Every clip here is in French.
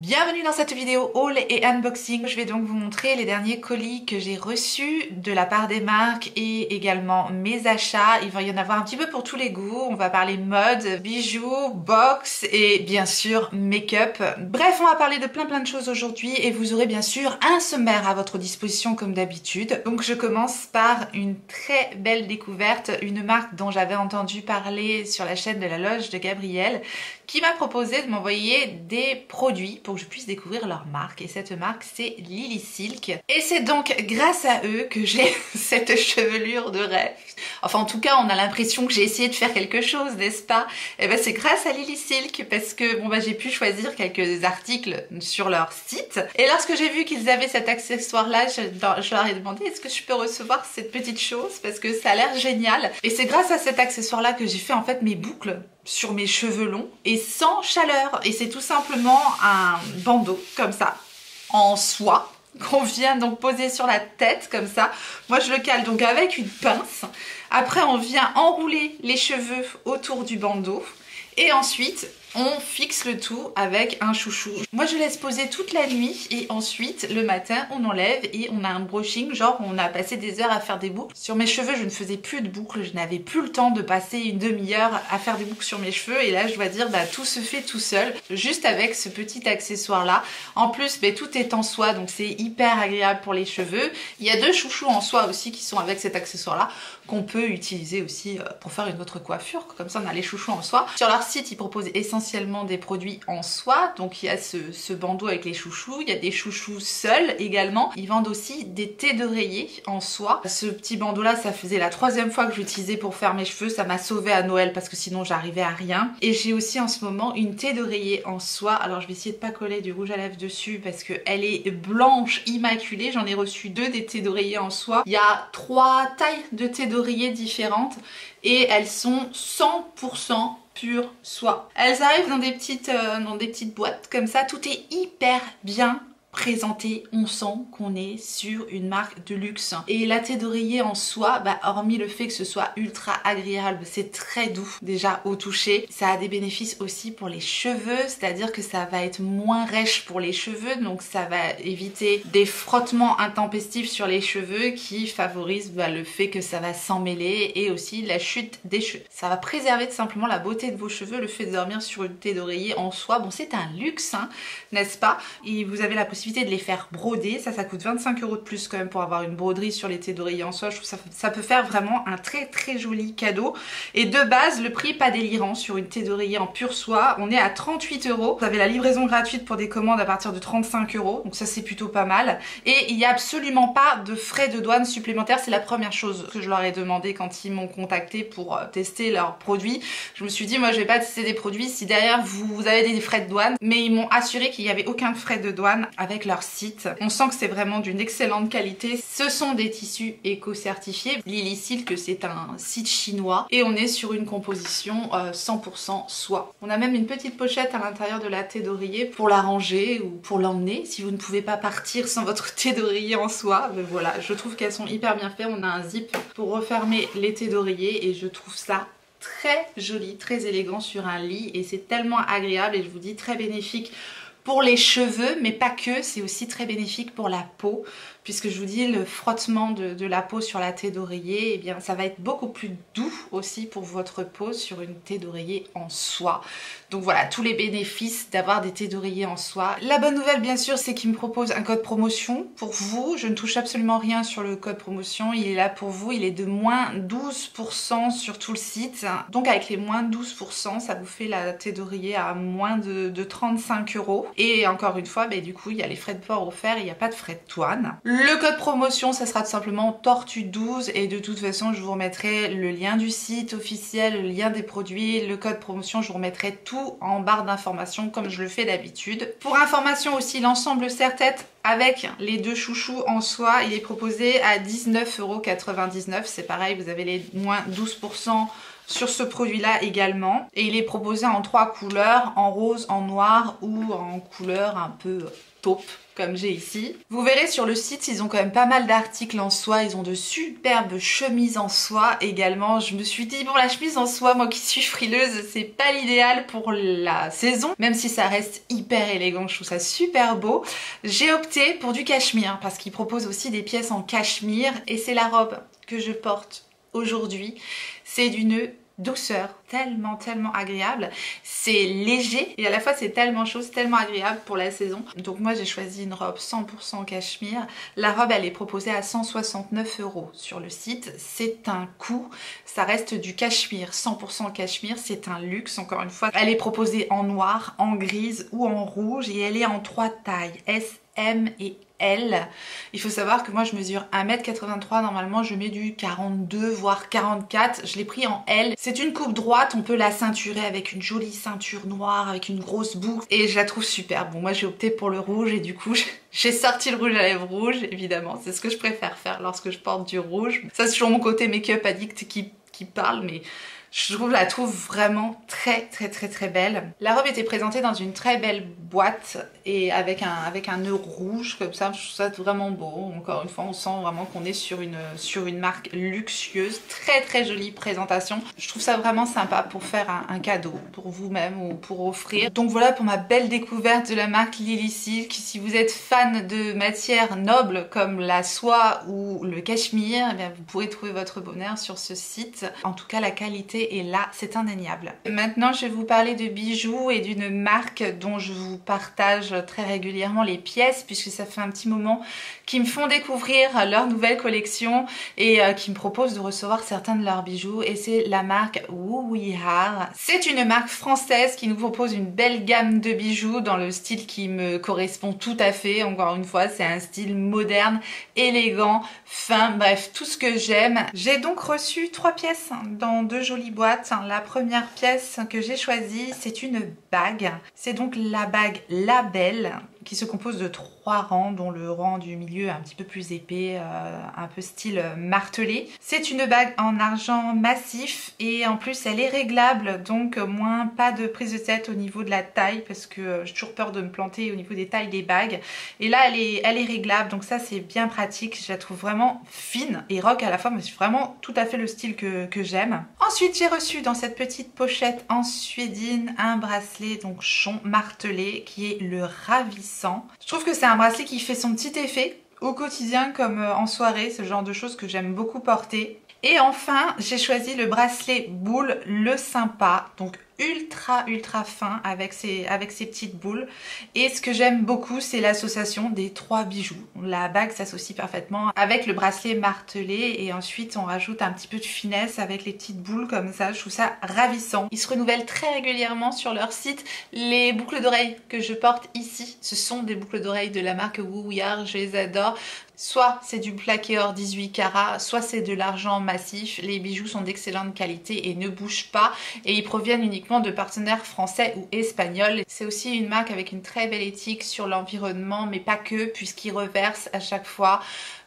Bienvenue dans cette vidéo haul et unboxing. Je vais donc vous montrer les derniers colis que j'ai reçus de la part des marques et également mes achats. Il va y en avoir un petit peu pour tous les goûts. On va parler mode, bijoux, box et bien sûr make-up. Bref, on va parler de plein de choses aujourd'hui et vous aurez bien sûr un sommaire à votre disposition comme d'habitude. Donc je commence par une très belle découverte, une marque dont j'avais entendu parler sur la chaîne de la Loge de Gabrielle, qui m'a proposé de m'envoyer des produits pour que je puisse découvrir leur marque. Et cette marque, c'est Lily Silk. Et c'est donc grâce à eux que j'ai cette chevelure de rêve. Enfin, en tout cas, on a l'impression que j'ai essayé de faire quelque chose, n'est-ce pas? Et ben, c'est grâce à Lily Silk parce que bon, bah, j'ai pu choisir quelques articles sur leur site. Et lorsque j'ai vu qu'ils avaient cet accessoire-là, je leur ai demandé est-ce que je peux recevoir cette petite chose parce que ça a l'air génial. Et c'est grâce à cet accessoire-là que j'ai fait en fait mes boucles sur mes cheveux longs et sans chaleur. Et c'est tout simplement un bandeau comme ça, en soie, qu'on vient donc poser sur la tête comme ça. Moi je le cale donc avec une pince. Après on vient enrouler les cheveux autour du bandeau et ensuite on fixe le tout avec un chouchou. Moi je laisse poser toute la nuit et ensuite le matin on enlève et on a un brushing, genre on a passé des heures à faire des boucles. Sur mes cheveux je ne faisais plus de boucles, je n'avais plus le temps de passer une demi-heure à faire des boucles sur mes cheveux et là je dois dire bah tout se fait tout seul, juste avec ce petit accessoire là. En plus bah, tout est en soie donc c'est hyper agréable pour les cheveux. Il y a deux chouchous en soie aussi qui sont avec cet accessoire là qu'on peut utiliser aussi pour faire une autre coiffure, comme ça on a les chouchous en soie. Sur leur site ils proposent essentiellement des produits en soie, donc il y a ce bandeau avec les chouchous, il y a des chouchous seuls également. Ils vendent aussi des thés d'oreiller en soie. Ce petit bandeau là, ça faisait la troisième fois que je l'utilisais pour faire mes cheveux, ça m'a sauvé à Noël parce que sinon j'arrivais à rien. Et j'ai aussi en ce moment une thé d'oreiller en soie, alors je vais essayer de pas coller du rouge à lèvres dessus parce qu'elle est blanche immaculée. J'en ai reçu deux des thés d'oreiller en soie. Il y a 3 tailles de thé d'oreiller différentes et elles sont 100% pure soie. Elles arrivent dans des petites boîtes comme ça, tout est hyper bien présenté, on sent qu'on est sur une marque de luxe. Et la thé d'oreiller en soie, bah, hormis le fait que ce soit ultra agréable, c'est très doux déjà au toucher, ça a des bénéfices aussi pour les cheveux, c'est-à-dire que ça va être moins rêche pour les cheveux, donc ça va éviter des frottements intempestifs sur les cheveux qui favorisent bah, le fait que ça va s'emmêler et aussi la chute des cheveux. Ça va préserver tout simplement la beauté de vos cheveux, le fait de dormir sur une thé d'oreiller en soie. Bon, c'est un luxe, hein, n'est-ce pas? Et vous avez la possibilité de les faire broder, ça coûte 25 € de plus quand même pour avoir une broderie sur les thés d'oreiller en soie. Je trouve ça peut faire vraiment un très joli cadeau. Et de base, le prix pas délirant sur une thé d'oreiller en pure soie, on est à 38 €. Vous avez la livraison gratuite pour des commandes à partir de 35 €, donc ça c'est plutôt pas mal. Et il n'y a absolument pas de frais de douane supplémentaires, c'est la première chose que je leur ai demandé quand ils m'ont contacté pour tester leurs produits. Je me suis dit, moi je vais pas tester des produits si derrière vous avez des frais de douane, mais ils m'ont assuré qu'il n'y avait aucun frais de douane avec leur site. On sent que c'est vraiment d'une excellente qualité. Ce sont des tissus éco-certifiés. Lily Silk, c'est un site chinois et on est sur une composition 100% soie. On a même une petite pochette à l'intérieur de la thé d'oreiller pour la ranger ou pour l'emmener si vous ne pouvez pas partir sans votre thé d'oreiller en soie. Mais voilà, je trouve qu'elles sont hyper bien faites. On a un zip pour refermer les thés d'oreiller et je trouve ça très joli, très élégant sur un lit et c'est tellement agréable et je vous dis très bénéfique pour les cheveux, mais pas que, c'est aussi très bénéfique pour la peau, puisque je vous dis, le frottement de la peau sur la thé d'oreiller, eh bien ça va être beaucoup plus doux aussi pour votre peau sur une thé d'oreiller en soie. Donc voilà, tous les bénéfices d'avoir des thés d'oreiller en soie. La bonne nouvelle bien sûr, c'est qu'ils me proposent un code promotion pour vous. Je ne touche absolument rien sur le code promotion, il est là pour vous, il est de moins 12% sur tout le site. Donc avec les moins 12%, ça vous fait la thé d'oreiller à moins de 35 €. Et encore une fois, bah, du coup, il y a les frais de port offerts, il n'y a pas de frais de douane. Le code promotion, ça sera tout simplement Tortue12 et de toute façon, je vous remettrai le lien du site officiel, le lien des produits, le code promotion, je vous remettrai tout en barre d'informations comme je le fais d'habitude. Pour information aussi, l'ensemble serre-tête avec les deux chouchous en soie, il est proposé à 19,99 €. C'est pareil, vous avez les moins 12% sur ce produit-là également. Et il est proposé en 3 couleurs, en rose, en noir ou en couleur un peu taupe, comme j'ai ici. Vous verrez sur le site, ils ont quand même pas mal d'articles en soie. Ils ont de superbes chemises en soie également. Je me suis dit, bon, la chemise en soie, moi qui suis frileuse, c'est pas l'idéal pour la saison. Même si ça reste hyper élégant, je trouve ça super beau. J'ai opté pour du cachemire parce qu'ils proposent aussi des pièces en cachemire. Et c'est la robe que je porte aujourd'hui. C'est d'une douceur tellement agréable, c'est léger et à la fois c'est tellement chaud, c'est tellement agréable pour la saison. Donc moi j'ai choisi une robe 100% cachemire. La robe elle est proposée à 169 € sur le site. C'est un coût, ça reste du cachemire, 100% cachemire, c'est un luxe encore une fois. Elle est proposée en noir, en grise ou en rouge et elle est en 3 tailles, S, M et L. Il faut savoir que moi je mesure 1m83, normalement je mets du 42 voire 44, je l'ai pris en L. C'est une coupe droite, on peut la ceinturer avec une jolie ceinture noire, avec une grosse boucle et je la trouve super. Bon moi j'ai opté pour le rouge et du coup j'ai sorti le rouge à lèvres rouge évidemment, c'est ce que je préfère faire lorsque je porte du rouge. Ça c'est toujours mon côté make-up addict qui parle mais je la trouve vraiment très belle. La robe était présentée dans une très belle boîte et avec un nœud rouge comme ça, je trouve ça vraiment beau. Encore une fois, on sent vraiment qu'on est sur une marque luxueuse, très jolie présentation. Je trouve ça vraiment sympa pour faire un cadeau pour vous-même ou pour offrir. Donc voilà pour ma belle découverte de la marque Lily Silk. Si vous êtes fan de matières nobles comme la soie ou le cachemire, eh bien vous pourrez trouver votre bonheur sur ce site. En tout cas, la qualité et là c'est indéniable. Maintenant je vais vous parler de bijoux et d'une marque dont je vous partage très régulièrement les pièces puisque ça fait un petit moment qu'ils me font découvrir leur nouvelle collection et qui me proposent de recevoir certains de leurs bijoux et c'est la marque Wuwihar. C'est une marque française qui nous propose une belle gamme de bijoux dans le style qui me correspond tout à fait. Encore une fois c'est un style moderne, élégant, fin, bref tout ce que j'aime. J'ai donc reçu 3 pièces dans 2 jolies boîte. La première pièce que j'ai choisie, c'est une bague. C'est donc la bague La Belle qui se compose de 3 rangs, dont le rang du milieu est un petit peu plus épais, un peu style martelé. C'est une bague en argent massif et en plus elle est réglable, donc moins pas de prise de tête au niveau de la taille parce que j'ai toujours peur de me planter au niveau des tailles des bagues. Et là elle est réglable, donc ça c'est bien pratique. Je la trouve vraiment fine et rock à la fois, mais c'est vraiment tout à fait le style que j'aime. Ensuite j'ai reçu dans cette petite pochette en suédine un bracelet donc chon martelé qui est le ravissant. Je trouve que c'est un bracelet qui fait son petit effet au quotidien comme en soirée, ce genre de choses que j'aime beaucoup porter. Et enfin, j'ai choisi le bracelet boule, le sympa, donc ultra fin avec ses petites boules. Et ce que j'aime beaucoup, c'est l'association des 3 bijoux. La bague s'associe parfaitement avec le bracelet martelé et ensuite on rajoute un petit peu de finesse avec les petites boules comme ça. Je trouve ça ravissant. Ils se renouvellent très régulièrement sur leur site. Les boucles d'oreilles que je porte ici, ce sont des boucles d'oreilles de la marque Wuwihar, je les adore. Soit c'est du plaqué or 18 carats, soit c'est de l'argent massif. Les bijoux sont d'excellente qualité et ne bougent pas et ils proviennent uniquement de partenaires français ou espagnols. C'est aussi une marque avec une très belle éthique sur l'environnement, mais pas que, puisqu'ils reversent à chaque fois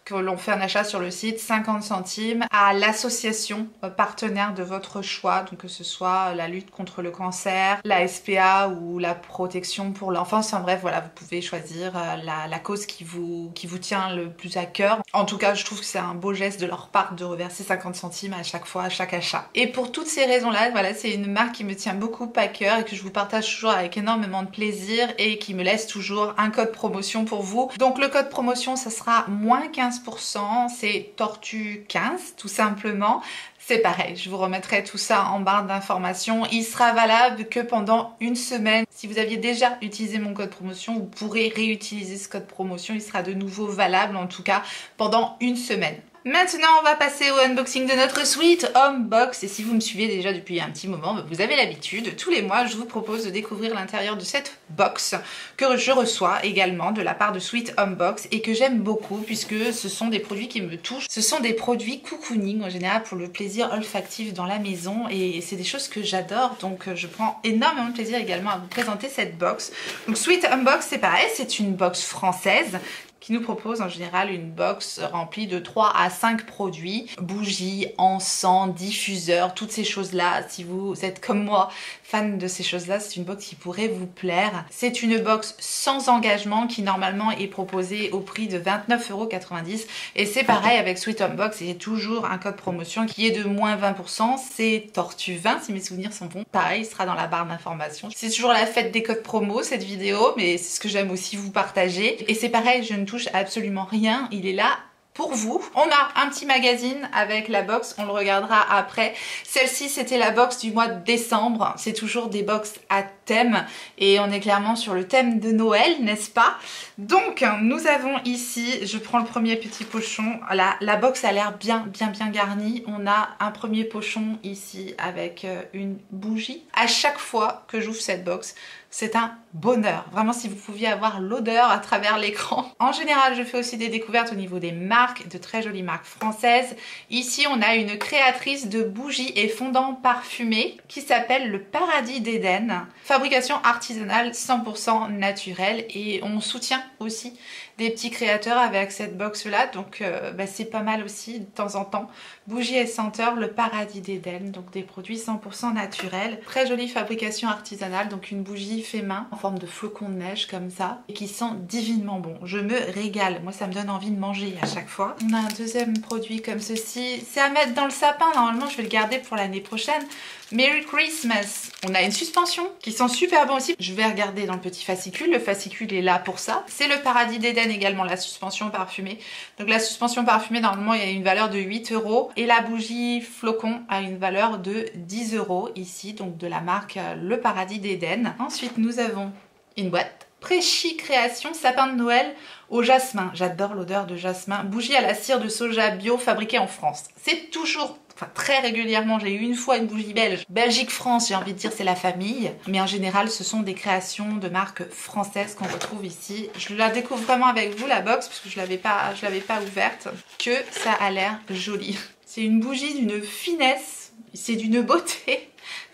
que l'on fait un achat sur le site 50 centimes à l'association partenaire de votre choix, donc que ce soit la lutte contre le cancer, la SPA ou la protection pour l'enfance. Enfin bref, voilà, vous pouvez choisir la cause qui vous tient le plus à cœur. En tout cas, je trouve que c'est un beau geste de leur part de reverser 50 centimes à chaque fois, à chaque achat. Et pour toutes ces raisons-là, voilà, c'est une marque qui me tient beaucoup à cœur et que je vous partage toujours avec énormément de plaisir et qui me laisse toujours un code promotion pour vous. Donc le code promotion, ça sera moins 15%, c'est Tortue 15 tout simplement. C'est pareil, je vous remettrai tout ça en barre d'informations. Il sera valable que pendant une semaine. Si vous aviez déjà utilisé mon code promotion, vous pourrez réutiliser ce code promotion. Il sera de nouveau valable en tout cas pendant une semaine. Maintenant, on va passer au unboxing de notre Sweet Home Box. Et si vous me suivez déjà depuis un petit moment, vous avez l'habitude. Tous les mois, je vous propose de découvrir l'intérieur de cette box que je reçois également de la part de Sweet Home Box et que j'aime beaucoup puisque ce sont des produits qui me touchent. Ce sont des produits cocooning en général pour le plaisir olfactif dans la maison et c'est des choses que j'adore. Donc, je prends énormément de plaisir également à vous présenter cette box. Donc, Sweet Home Box, c'est pareil, c'est une box française qui nous propose en général une box remplie de 3 à 5 produits, bougies, encens, diffuseurs, toutes ces choses-là. Si vous êtes comme moi fan de ces choses-là, c'est une box qui pourrait vous plaire. C'est une box sans engagement qui normalement est proposée au prix de 29,90 € et c'est pareil avec Sweet Home Box, il y a toujours un code promotion qui est de moins 20%, c'est Tortue 20 si mes souvenirs sont bons. Pareil, il sera dans la barre d'informations. C'est toujours la fête des codes promo cette vidéo, mais c'est ce que j'aime aussi vous partager. Et c'est pareil, je ne touche absolument rien, il est là pour vous. On a un petit magazine avec la box, on le regardera après. Celle-ci c'était la box du mois de décembre, c'est toujours des box à thème et on est clairement sur le thème de Noël, n'est-ce pas? Donc nous avons ici, je prends le premier petit pochon, la box a l'air bien garnie. On a un premier pochon ici avec une bougie. À chaque fois que j'ouvre cette box, c'est un bonheur. Vraiment, si vous pouviez avoir l'odeur à travers l'écran. En général, je fais aussi des découvertes au niveau des marques, de très jolies marques françaises. Ici, on a une créatrice de bougies et fondants parfumés qui s'appelle le Paradis d'Éden. Fabrication artisanale 100% naturelle et on soutient aussi des petits créateurs avec cette box là, donc c'est pas mal aussi de temps en temps. Bougies et senteurs, le Paradis d'Éden, donc des produits 100% naturels. Très jolie fabrication artisanale, donc une bougie fait main en forme de flocon de neige comme ça et qui sent divinement bon. Je me régale, moi ça me donne envie de manger à chaque fois. On a un deuxième produit comme ceci, c'est à mettre dans le sapin, normalement je vais le garder pour l'année prochaine. Merry Christmas. On a une suspension qui sent super bon aussi. Je vais regarder dans le petit fascicule. Le fascicule est là pour ça. C'est le Paradis d'Éden également, la suspension parfumée. Donc la suspension parfumée, normalement, il y a une valeur de 8 € et la bougie flocon a une valeur de 10 € ici, donc de la marque Le Paradis d'Éden. Ensuite, nous avons une boîte. Préchi Création, sapin de Noël au jasmin. J'adore l'odeur de jasmin. Bougie à la cire de soja bio fabriquée en France. C'est toujours... très régulièrement, j'ai eu une fois une bougie belge. Belgique-France, j'ai envie de dire c'est la famille. Mais en général, ce sont des créations de marques françaises qu'on retrouve ici. Je la découvre vraiment avec vous, la box, parce que je l'avais pas ouverte. Que ça a l'air joli. C'est une bougie d'une finesse, c'est d'une beauté.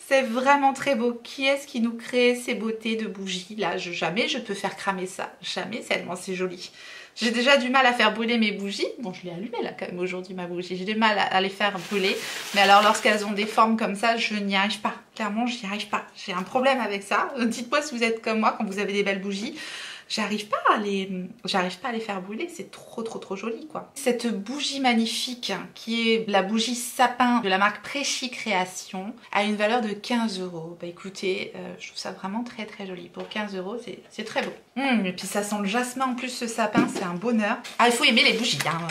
C'est vraiment très beau. Qui est-ce qui nous crée ces beautés de bougies là? Jamais je peux faire cramer ça. Jamais, tellement c'est joli. J'ai déjà du mal à faire brûler mes bougies. Bon, je l'ai allumée là quand même aujourd'hui ma bougie. J'ai du mal à les faire brûler. Mais alors lorsqu'elles ont des formes comme ça, je n'y arrive pas. Clairement, je n'y arrive pas. J'ai un problème avec ça. Dites-moi si vous êtes comme moi quand vous avez des belles bougies. J'arrive pas à les faire brûler, c'est trop joli quoi. Cette bougie magnifique qui est la bougie sapin de la marque Préchi Création a une valeur de 15 €. Bah écoutez, je trouve ça vraiment très joli. Pour 15 €, c'est très beau. Et puis ça sent le jasmin en plus ce sapin, c'est un bonheur. Ah, il faut aimer les bougies hein,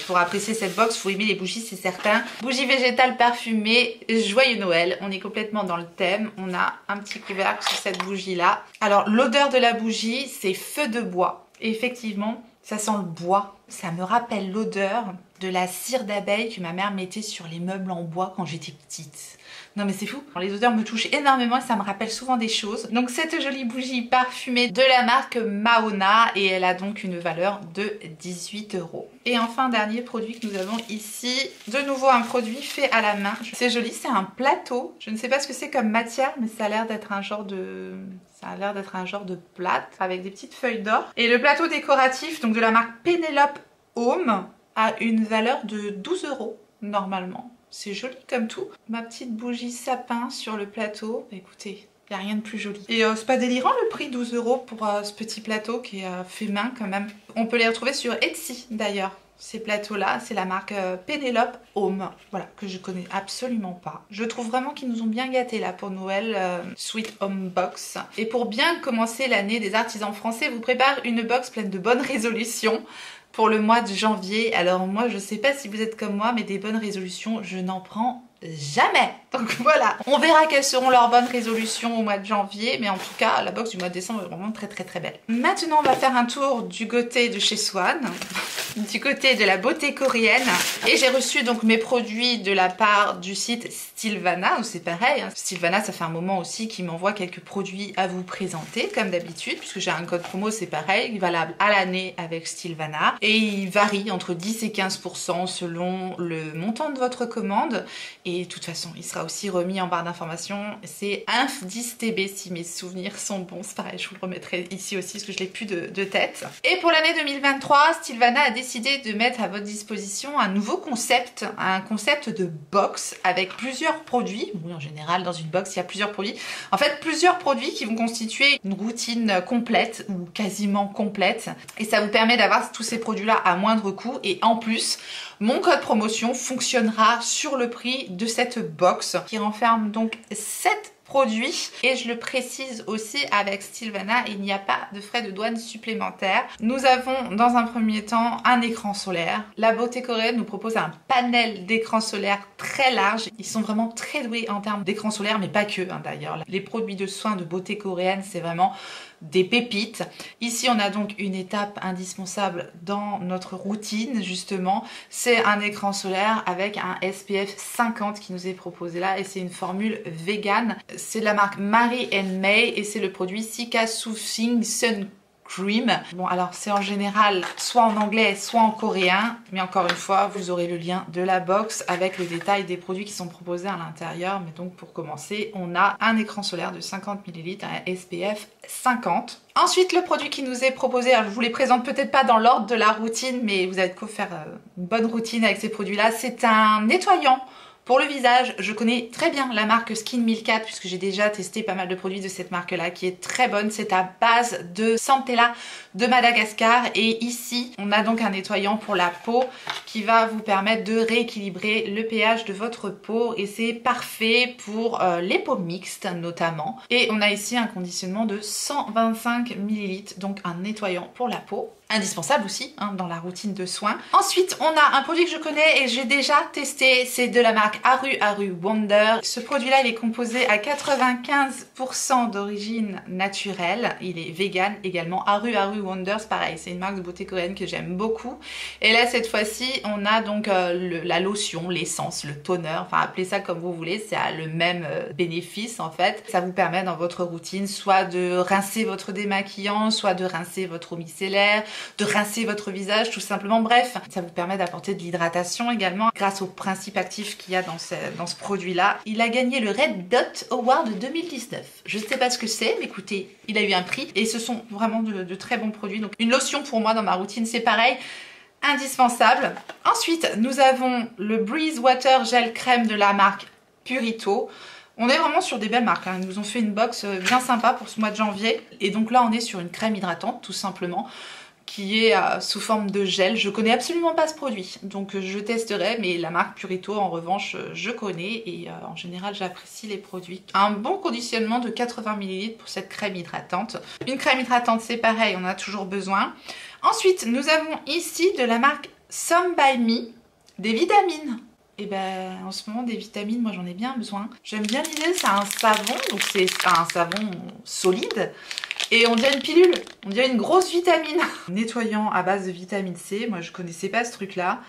pour apprécier cette box, il faut aimer les bougies, c'est certain. Bougie végétale parfumée, joyeux Noël, on est complètement dans le thème. On a un petit couvercle sur cette bougie là. Alors l'odeur de la bougie, c'est feu de bois. Et effectivement, ça sent le bois. Ça me rappelle l'odeur de la cire d'abeille que ma mère mettait sur les meubles en bois quand j'étais petite. Non mais c'est fou, les odeurs me touchent énormément et ça me rappelle souvent des choses. Donc cette jolie bougie parfumée de la marque Mahona et elle a donc une valeur de 18 €. Et enfin dernier produit que nous avons ici, de nouveau un produit fait à la main. C'est joli, c'est un plateau. Je ne sais pas ce que c'est comme matière mais ça a l'air d'être un genre de... plate avec des petites feuilles d'or. Et le plateau décoratif donc de la marque Penelope Home a une valeur de 12 € normalement. C'est joli comme tout. Ma petite bougie sapin sur le plateau. Bah, écoutez, il n'y a rien de plus joli. Et c'est pas délirant le prix, 12 € pour ce petit plateau qui est fait main quand même. On peut les retrouver sur Etsy d'ailleurs. Ces plateaux-là, c'est la marque Penelope Home, voilà, que je connais absolument pas. Je trouve vraiment qu'ils nous ont bien gâtés là pour Noël, Sweet Home Box. Et pour bien commencer l'année des artisans français, vous prépare une box pleine de bonnes résolutions pour le mois de janvier. Alors moi, je sais pas si vous êtes comme moi, mais des bonnes résolutions, je n'en prends jamais. Donc voilà, on verra quelles seront leurs bonnes résolutions au mois de janvier, mais en tout cas la box du mois de décembre est vraiment très belle. Maintenant on va faire un tour du côté de chez Swan, du côté de la beauté coréenne, et j'ai reçu donc mes produits de la part du site Stylevana, où c'est pareil, hein. Stylevana ça fait un moment aussi qu'il m'envoie quelques produits à vous présenter comme d'habitude, puisque j'ai un code promo, c'est pareil, valable à l'année avec Stylevana, et il varie entre 10 et 15% selon le montant de votre commande. Et de toute façon, il sera aussi remis en barre d'informations. C'est Inf 10TB si mes souvenirs sont bons. C'est pareil, je vous le remettrai ici aussi parce que je l'ai plus de tête. Et pour l'année 2023, Sylvana a décidé de mettre à votre disposition un nouveau concept. Un concept de box avec plusieurs produits. Oui, en général, dans une box, il y a plusieurs produits. En fait, plusieurs produits qui vont constituer une routine complète ou quasiment complète. Et ça vous permet d'avoir tous ces produits-là à moindre coût. Et en plus, mon code promotion fonctionnera sur le prix de cette box qui renferme donc 7 produits. Et je le précise aussi, avec Sylvana, il n'y a pas de frais de douane supplémentaires. Nous avons dans un premier temps un écran solaire. La beauté coréenne nous propose un panel d'écran solaire très large. Ils sont vraiment très doués en termes d'écran solaire, mais pas que d'ailleurs. Les produits de soins de beauté coréenne, c'est vraiment des pépites. Ici, on a donc une étape indispensable dans notre routine, justement. C'est un écran solaire avec un SPF 50 qui nous est proposé là, et c'est une formule vegan. C'est de la marque Marie May et c'est le produit Cica Soothing Sun Cream. Bon, alors c'est en général soit en anglais, soit en coréen, mais encore une fois, vous aurez le lien de la box avec le détail des produits qui sont proposés à l'intérieur. Mais donc pour commencer, on a un écran solaire de 50 ml, un SPF 50. Ensuite, le produit qui nous est proposé, alors je vous les présente peut-être pas dans l'ordre de la routine, mais vous avez de quoi faire une bonne routine avec ces produits-là. C'est un nettoyant pour le visage. Je connais très bien la marque Skin 1004 puisque j'ai déjà testé pas mal de produits de cette marque-là qui est très bonne. C'est à base de Centella de Madagascar et ici on a donc un nettoyant pour la peau qui va vous permettre de rééquilibrer le pH de votre peau et c'est parfait pour les peaux mixtes notamment. Et on a ici un conditionnement de 125 ml, donc un nettoyant pour la peau. Indispensable aussi dans la routine de soins. Ensuite, on a un produit que je connais et j'ai déjà testé, c'est de la marque Aru Wonder. Ce produit-là, il est composé à 95% d'origine naturelle. Il est vegan également. Aru Wonder, c'est pareil, c'est une marque de beauté coréenne que j'aime beaucoup. Et là, cette fois-ci, on a donc la lotion, l'essence, le toner, enfin appelez ça comme vous voulez, ça a le même bénéfice en fait. Ça vous permet dans votre routine soit de rincer votre démaquillant, soit de rincer votre eau micellaire, de rincer votre visage tout simplement. Bref, ça vous permet d'apporter de l'hydratation également grâce au principe actif qu'il y a dans ce produit-là. Il a gagné le Red Dot Award 2019. Je ne sais pas ce que c'est, mais écoutez, il a eu un prix et ce sont vraiment de très bons produits. Donc une lotion pour moi dans ma routine, c'est pareil, indispensable. Ensuite, nous avons le Breeze Water Gel Crème de la marque Purito. On est vraiment sur des belles marques, Ils nous ont fait une box bien sympa pour ce mois de janvier. Et donc là, on est sur une crème hydratante, tout simplement, qui est sous forme de gel. Je connais absolument pas ce produit, donc je testerai, mais la marque Purito, en revanche, je connais et en général, j'apprécie les produits. Un bon conditionnement de 80 ml pour cette crème hydratante. Une crème hydratante, c'est pareil, on a toujours besoin. Ensuite, nous avons ici de la marque Some by Me, des vitamines. Et ben en ce moment des vitamines, moi j'en ai bien besoin. J'aime bien l'idée, c'est un savon, donc c'est un savon solide. Et on dirait une pilule, on dirait une grosse vitamine. Nettoyant à base de vitamine C, moi je connaissais pas ce truc là.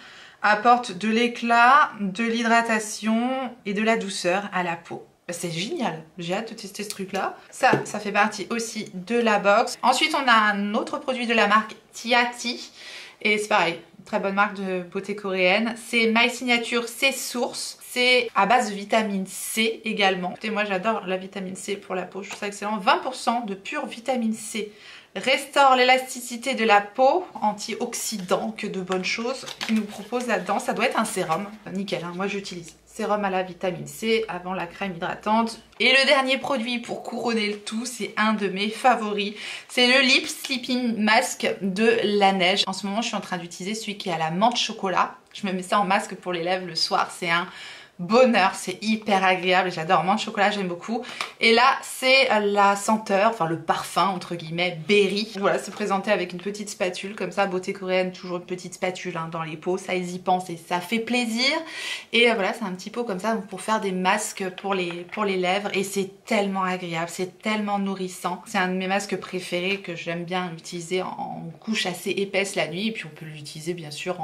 Apporte de l'éclat, de l'hydratation et de la douceur à la peau. C'est génial, j'ai hâte de tester ce truc là. Ça fait partie aussi de la box. Ensuite on a un autre produit de la marque Tiati. Et c'est pareil, très bonne marque de beauté coréenne. C'est My Signature C Source. C'est à base de vitamine C également. Et moi j'adore la vitamine C pour la peau, je trouve ça excellent. 20% de pure vitamine C. Restaure l'élasticité de la peau, antioxydant, que de bonnes choses qu'il nous propose là-dedans. Ça doit être un sérum, nickel, moi j'utilise. Sérum à la vitamine C avant la crème hydratante. Et le dernier produit pour couronner le tout, c'est un de mes favoris. C'est le Lip Sleeping Mask de Laneige. En ce moment, je suis en train d'utiliser celui qui est à la menthe chocolat. Je me mets ça en masque pour les lèvres le soir. C'est un bonheur, c'est hyper agréable, j'adore. Menthe chocolat, j'aime beaucoup. Et là, c'est la senteur, enfin le parfum entre guillemets, berry. Voilà, c'est présenté avec une petite spatule, comme ça, beauté coréenne, toujours une petite spatule dans les pots, ça ils y pensent et ça fait plaisir. Et voilà, c'est un petit pot comme ça pour faire des masques pour les lèvres et c'est tellement agréable, c'est tellement nourrissant. C'est un de mes masques préférés que j'aime bien utiliser en couche assez épaisse la nuit et puis on peut l'utiliser bien sûr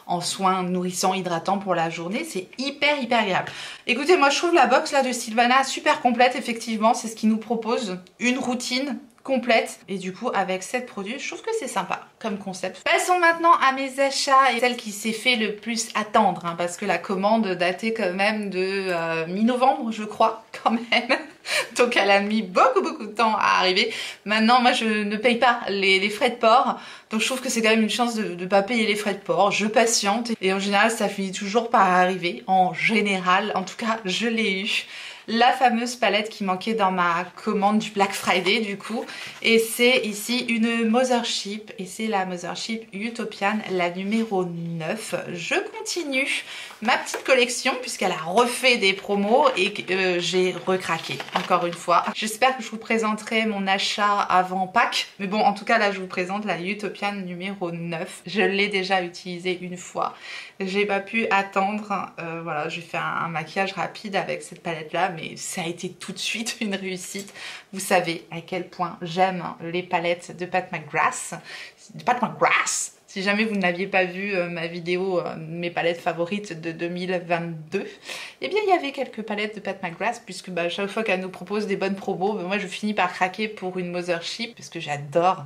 en soins nourrissants, hydratants pour la journée. C'est hyper agréable. Écoutez, moi je trouve la box là de Sylvana super complète, effectivement, c'est ce qui nous propose. Une routine complète. Et du coup avec 7 produits, je trouve que c'est sympa comme concept. Passons maintenant à mes achats et celle qui s'est fait le plus attendre, hein, parce que la commande datait quand même de mi-novembre je crois quand même. Donc elle a mis beaucoup de temps à arriver. Maintenant moi je ne paye pas les frais de port, donc je trouve que c'est quand même une chance de ne pas payer les frais de port. Je patiente et en général ça finit toujours par arriver, en général. En tout cas je l'ai eu. La fameuse palette qui manquait dans ma commande du Black Friday du coup, et c'est ici une Mothership et c'est la Mothership Utopian, la numéro 9. Je continue ma petite collection puisqu'elle a refait des promos et que j'ai recraqué encore une fois. J'espère que je vous présenterai mon achat avant Pâques, mais bon en tout cas là je vous présente la Utopian numéro 9. Je l'ai déjà utilisée une fois, j'ai pas pu attendre, voilà, j'ai fait un maquillage rapide avec cette palette là, mais ça a été tout de suite une réussite. Vous savez à quel point j'aime les palettes de Pat McGrath. Si jamais vous n'aviez pas vu ma vidéo mes palettes favorites de 2022, eh bien il y avait quelques palettes de Pat McGrath, puisque chaque fois qu'elle nous propose des bonnes promos, moi je finis par craquer pour une Mothership parce que j'adore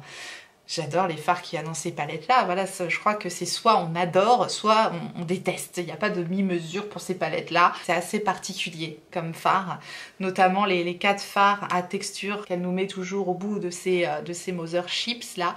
les fards qu'il y a dans ces palettes là. Voilà, je crois que c'est soit on adore, soit on déteste. Il n'y a pas de mi-mesure pour ces palettes là. C'est assez particulier comme fard, notamment les 4 fards à texture qu'elle nous met toujours au bout de ces Motherships là.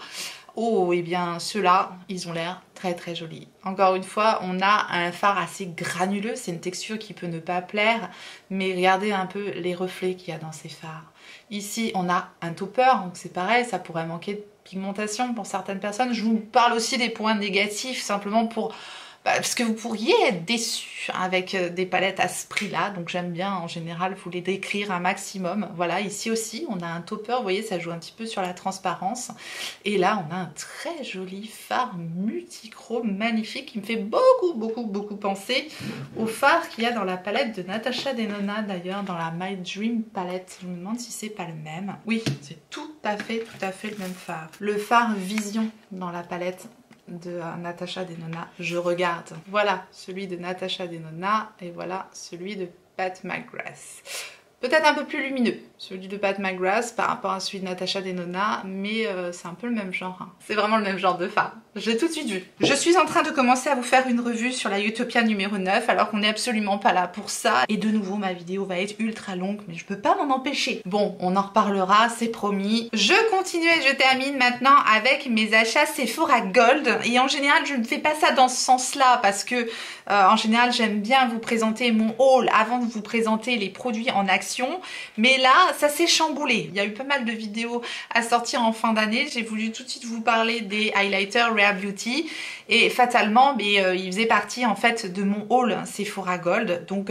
Oh, et bien ceux-là, ils ont l'air très jolis. Encore une fois, on a un fard assez granuleux, c'est une texture qui peut ne pas plaire, mais regardez un peu les reflets qu'il y a dans ces fards. Ici, on a un topper, donc c'est pareil, ça pourrait manquer de pigmentation pour certaines personnes. Je vous parle aussi des points négatifs, simplement pour... parce que vous pourriez être déçu avec des palettes à ce prix là, donc j'aime bien en général vous les décrire un maximum. Voilà, ici aussi on a un topper, vous voyez ça joue un petit peu sur la transparence, et là on a un très joli fard multichrome magnifique qui me fait beaucoup penser au fard qu'il y a dans la palette de Natasha Denona, d'ailleurs dans la My Dream palette. Je me demande si c'est pas le même. Oui, c'est tout à fait le même fard. Le fard Vision dans la palette de Natasha Denona, je regarde. Voilà celui de Natasha Denona et voilà celui de Pat McGrath. Peut-être un peu plus lumineux, celui de Pat McGrath par rapport à celui de Natasha Denona, mais c'est un peu le même genre. Hein. C'est vraiment le même genre de fard. J'ai tout de suite vu. Je suis en train de commencer à vous faire une revue sur la Utopia numéro 9, alors qu'on n'est absolument pas là pour ça. Et de nouveau, ma vidéo va être ultra longue, mais je peux pas m'en empêcher. Bon, on en reparlera, c'est promis. Je continue et je termine maintenant avec mes achats Sephora Gold. Et en général, je ne fais pas ça dans ce sens-là, parce que en général, j'aime bien vous présenter mon haul avant de vous présenter les produits en action. Mais là, ça s'est chamboulé. Il y a eu pas mal de vidéos à sortir en fin d'année. J'ai voulu tout de suite vous parler des highlighters Rare Beauty. Et fatalement, il faisait partie en fait de mon haul Sephora Gold. Donc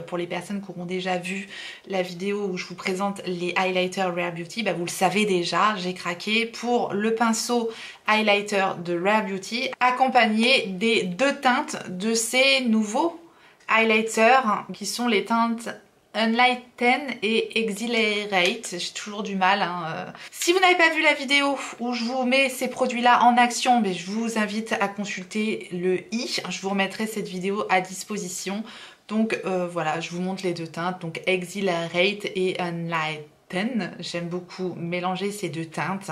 pour les personnes qui auront déjà vu la vidéo où je vous présente les highlighters Rare Beauty, vous le savez déjà, j'ai craqué pour le pinceau highlighter de Rare Beauty accompagné des 2 teintes de ces nouveaux highlighters qui sont les teintes Enlighten et Exhilarate. J'ai toujours du mal. Si vous n'avez pas vu la vidéo où je vous mets ces produits-là en action, je vous invite à consulter le i. Je vous remettrai cette vidéo à disposition. Donc voilà, je vous montre les 2 teintes, donc Exhilarate et Enlighten. J'aime beaucoup mélanger ces 2 teintes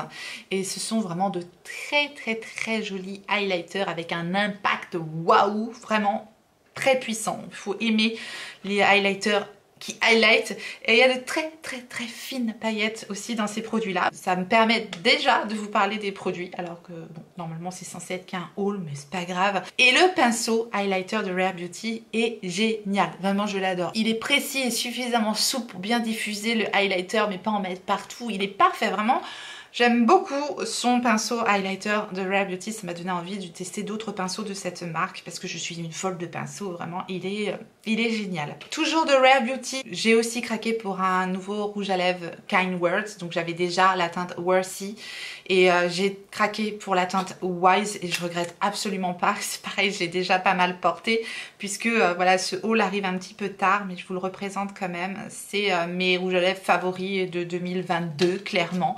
et ce sont vraiment de très jolis highlighters avec un impact waouh, vraiment très puissant. Il faut aimer les highlighters qui highlight, et il y a de très fines paillettes aussi dans ces produits là. Ça me permet déjà de vous parler des produits, alors que bon, normalement c'est censé être qu'un haul, mais c'est pas grave. Et le pinceau highlighter de Rare Beauty est génial, vraiment je l'adore. Il est précis et suffisamment souple pour bien diffuser le highlighter, mais pas en mettre partout. Il est parfait, vraiment. J'aime beaucoup son pinceau highlighter de Rare Beauty, ça m'a donné envie de tester d'autres pinceaux de cette marque parce que je suis une folle de pinceaux, vraiment il est génial. Toujours de Rare Beauty, j'ai aussi craqué pour un nouveau rouge à lèvres Kind Words, donc j'avais déjà la teinte Worthy et j'ai craqué pour la teinte Wise et je regrette absolument pas, c'est pareil, j'ai déjà pas mal porté puisque voilà, ce haul arrive un petit peu tard, mais je vous le représente quand même. C'est mes rouges à lèvres favoris de 2022, clairement.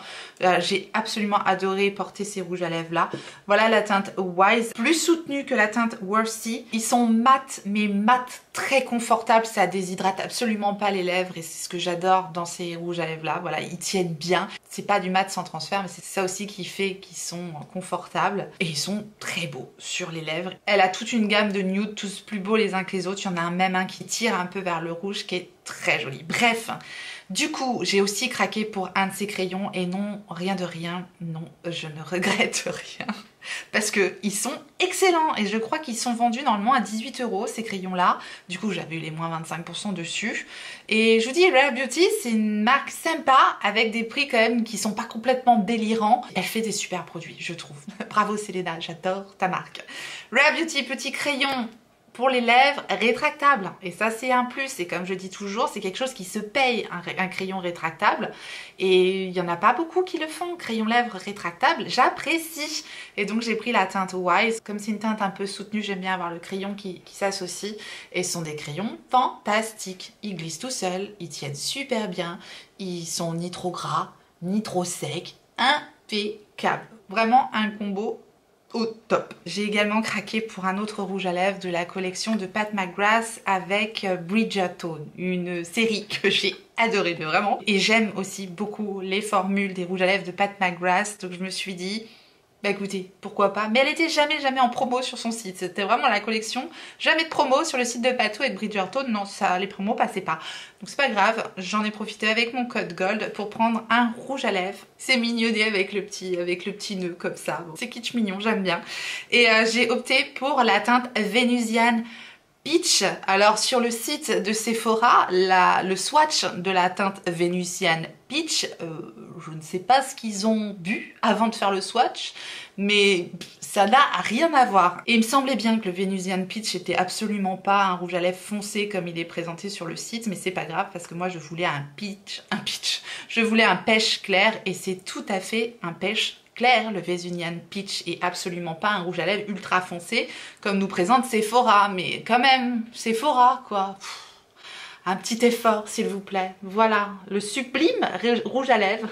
J'ai absolument adoré porter ces rouges à lèvres là. Voilà la teinte Wise, plus soutenue que la teinte Worthy. Ils sont mat, mais mat très confortable, ça déshydrate absolument pas les lèvres et c'est ce que j'adore dans ces rouges à lèvres là. Voilà, ils tiennent bien. C'est pas du mat sans transfert, mais c'est ça aussi qui fait qu'ils sont confortables et ils sont très beaux sur les lèvres. Elle a toute une gamme de nudes, tous plus beaux les uns que les autres. Il y en a même un qui tire un peu vers le rouge qui est très joli. Bref, du coup, j'ai aussi craqué pour un de ces crayons et non, rien de rien, non, je ne regrette rien. Parce qu'ils sont excellents et je crois qu'ils sont vendus normalement à 18 € ces crayons là. Du coup j'avais eu les moins 25% dessus. Et je vous dis, Rare Beauty c'est une marque sympa avec des prix quand même qui sont pas complètement délirants. Elle fait des super produits je trouve. Bravo Selena, j'adore ta marque. Rare Beauty petit crayon pour les lèvres rétractable et ça c'est un plus et comme je dis toujours c'est quelque chose qui se paye un crayon rétractable et il n'y en a pas beaucoup qui le font, crayon lèvres rétractable, j'apprécie et donc j'ai pris la teinte Wise, comme c'est une teinte un peu soutenue j'aime bien avoir le crayon qui s'associe et ce sont des crayons fantastiques, ils glissent tout seuls, ils tiennent super bien, ils sont ni trop gras ni trop secs, impeccable, vraiment un combo au top. J'ai également craqué pour un autre rouge à lèvres de la collection de Pat McGrath avec Bridgerton, une série que j'ai adorée, mais vraiment. Et j'aime aussi beaucoup les formules des rouges à lèvres de Pat McGrath, donc je me suis dit, bah écoutez, pourquoi pas. Mais elle était jamais en promo sur son site, c'était vraiment la collection, jamais de promo sur le site de Patou avec Bridgerton, non, ça, les promos passaient pas. Donc c'est pas grave, j'en ai profité avec mon code Gold pour prendre un rouge à lèvres. C'est mignonné avec le petit nœud comme ça, bon, c'est kitsch mignon, j'aime bien. Et j'ai opté pour la teinte Venusian Peach. Alors sur le site de Sephora, le swatch de la teinte Venusian Peach, je ne sais pas ce qu'ils ont bu avant de faire le swatch, mais ça n'a rien à voir. Et il me semblait bien que le Venusian Peach était absolument pas un rouge à lèvres foncé comme il est présenté sur le site, mais c'est pas grave parce que moi je voulais je voulais un pêche clair et c'est tout à fait un pêche clair, le Venusian Peach est absolument pas un rouge à lèvres ultra foncé comme nous présente Sephora, mais quand même, Sephora quoi. Un petit effort s'il vous plaît. Voilà, le sublime rouge à lèvres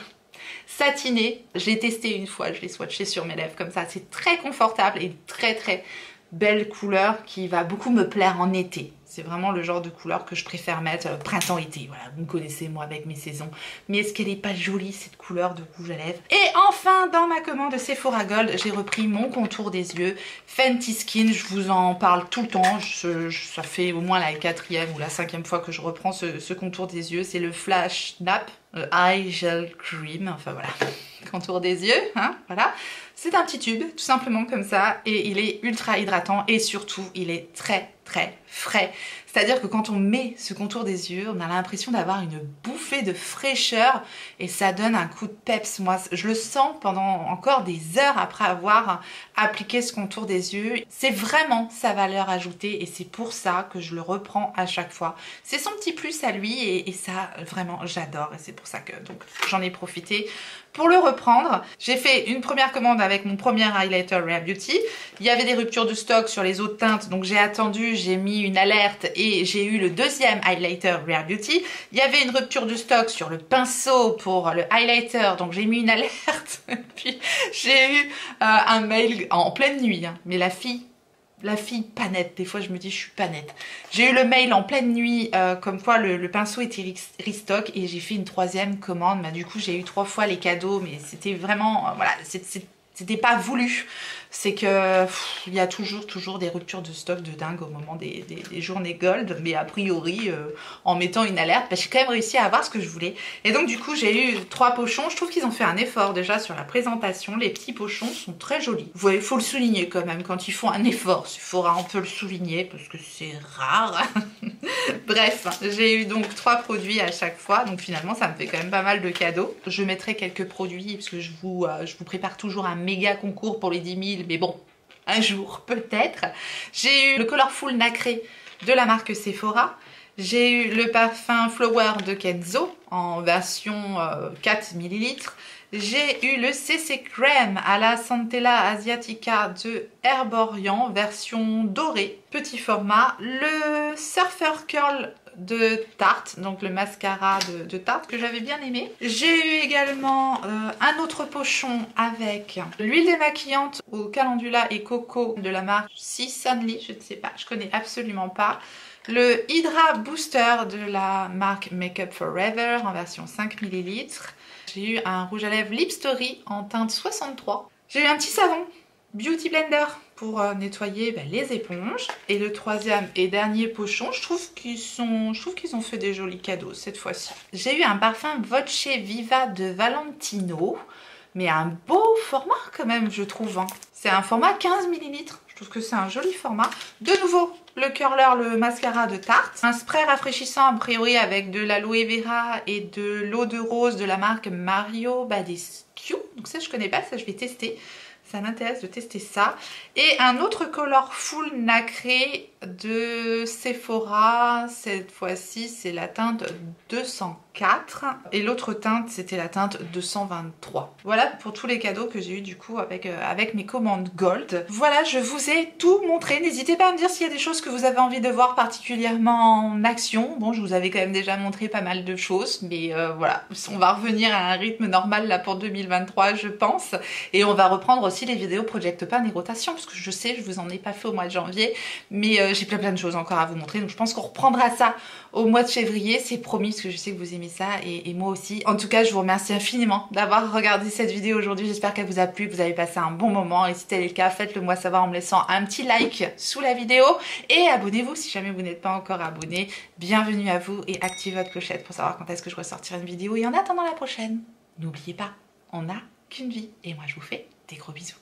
satiné. Je l'ai testé une fois, je l'ai swatché sur mes lèvres comme ça. C'est très confortable et très belle couleur qui va beaucoup me plaire en été. C'est vraiment le genre de couleur que je préfère mettre printemps-été. Voilà, vous me connaissez moi avec mes saisons. Mais est-ce qu'elle n'est pas jolie cette couleur de rouge à lèvres? Et enfin, dans ma commande de Sephora Gold, j'ai repris mon contour des yeux Fenty Skin. Je vous en parle tout le temps. Ça fait au moins la 4e ou la 5e fois que je reprends ce contour des yeux. C'est le Flash Nap Eye Gel Cream. Enfin voilà, contour des yeux, hein, voilà. C'est un petit tube, tout simplement comme ça, et il est ultra hydratant et surtout, il est très frais. C'est-à-dire que quand on met ce contour des yeux, on a l'impression d'avoir une bouffée de fraîcheur et ça donne un coup de peps. Moi, je le sens pendant encore des heures après avoir appliqué ce contour des yeux. C'est vraiment sa valeur ajoutée et c'est pour ça que je le reprends à chaque fois. C'est son petit plus à lui et ça, vraiment, j'adore et c'est pour ça que donc j'en ai profité pour le reprendre. J'ai fait une première commande avec mon premier highlighter Rare Beauty. Il y avait des ruptures de stock sur les autres teintes, donc j'ai attendu, j'ai mis une alerte et j'ai eu le deuxième highlighter Rare Beauty. Il y avait une rupture de stock sur le pinceau pour le highlighter, donc j'ai mis une alerte. Puis j'ai eu un mail en pleine nuit, hein. Mais la fille pas nette, des fois je me dis je suis pas nette. J'ai eu le mail en pleine nuit comme quoi le pinceau était restock et j'ai fait une troisième commande. Bah, du coup j'ai eu 3 fois les cadeaux mais c'était vraiment, voilà, c'était pas voulu. C'est que il y a toujours des ruptures de stock de dingue au moment des journées gold, mais a priori en mettant une alerte, bah, j'ai quand même réussi à avoir ce que je voulais. Et donc du coup j'ai eu 3 pochons. Je trouve qu'ils ont fait un effort déjà sur la présentation. Les petits pochons sont très jolis. Vous voyez, faut le souligner quand même quand ils font un effort. On peut le souligner parce que c'est rare. Bref, j'ai eu donc 3 produits à chaque fois, donc finalement ça me fait quand même pas mal de cadeaux. Je mettrai quelques produits parce que je vous prépare toujours un méga concours pour les 10 000, mais bon, un jour peut-être. J'ai eu le Colorful Nacré de la marque Sephora. J'ai eu le parfum Flower de Kenzo en version 4 ml. J'ai eu le CC Crème à la Centella Asiatica de Herborian version dorée, petit format. Le Surfer Curl de Tarte, donc le mascara de Tarte que j'avais bien aimé. J'ai eu également un autre pochon avec l'huile démaquillante au calendula et coco de la marque Sea Sunly, je ne sais pas, je connais absolument pas. Le Hydra Booster de la marque Makeup Forever en version 5 ml. J'ai eu un rouge à lèvres Lip Story en teinte 63. J'ai eu un petit savon Beauty Blender pour nettoyer les éponges. Et le troisième et dernier pochon, je trouve qu'ils ont fait des jolis cadeaux cette fois-ci. J'ai eu un parfum Voce Viva de Valentino, mais un beau format quand même, je trouve. C'est un format 15 ml. Je trouve que c'est un joli format. De nouveau, le curler, le mascara de Tarte. Un spray rafraîchissant a priori avec de l'aloe vera et de l'eau de rose de la marque Mario Badescu. Donc ça je connais pas, ça je vais tester. Ça m'intéresse de tester ça. Et un autre Colorful nacré de Sephora. Cette fois-ci, c'est la teinte 204. Et l'autre teinte, c'était la teinte 223. Voilà pour tous les cadeaux que j'ai eu du coup avec mes commandes Gold. Voilà, je vous ai tout montré. N'hésitez pas à me dire s'il y a des choses que vous avez envie de voir particulièrement en action. Bon, je vous avais quand même déjà montré pas mal de choses. Mais voilà, on va revenir à un rythme normal là pour 2023, je pense. Et on va reprendre aussi les vidéos Project Pan et rotation, parce que je sais, je vous en ai pas fait au mois de janvier, mais j'ai plein de choses encore à vous montrer, donc je pense qu'on reprendra ça au mois de février, c'est promis, parce que je sais que vous aimez ça, et moi aussi. En tout cas, je vous remercie infiniment d'avoir regardé cette vidéo aujourd'hui, j'espère qu'elle vous a plu, que vous avez passé un bon moment, et si tel est le cas, faites-le moi savoir en me laissant un petit like sous la vidéo, et abonnez-vous si jamais vous n'êtes pas encore abonné. Bienvenue à vous, et activez votre clochette pour savoir quand est-ce que je ressortirai une vidéo, et en attendant la prochaine, n'oubliez pas, on n'a qu'une vie, et moi je vous fais des gros bisous.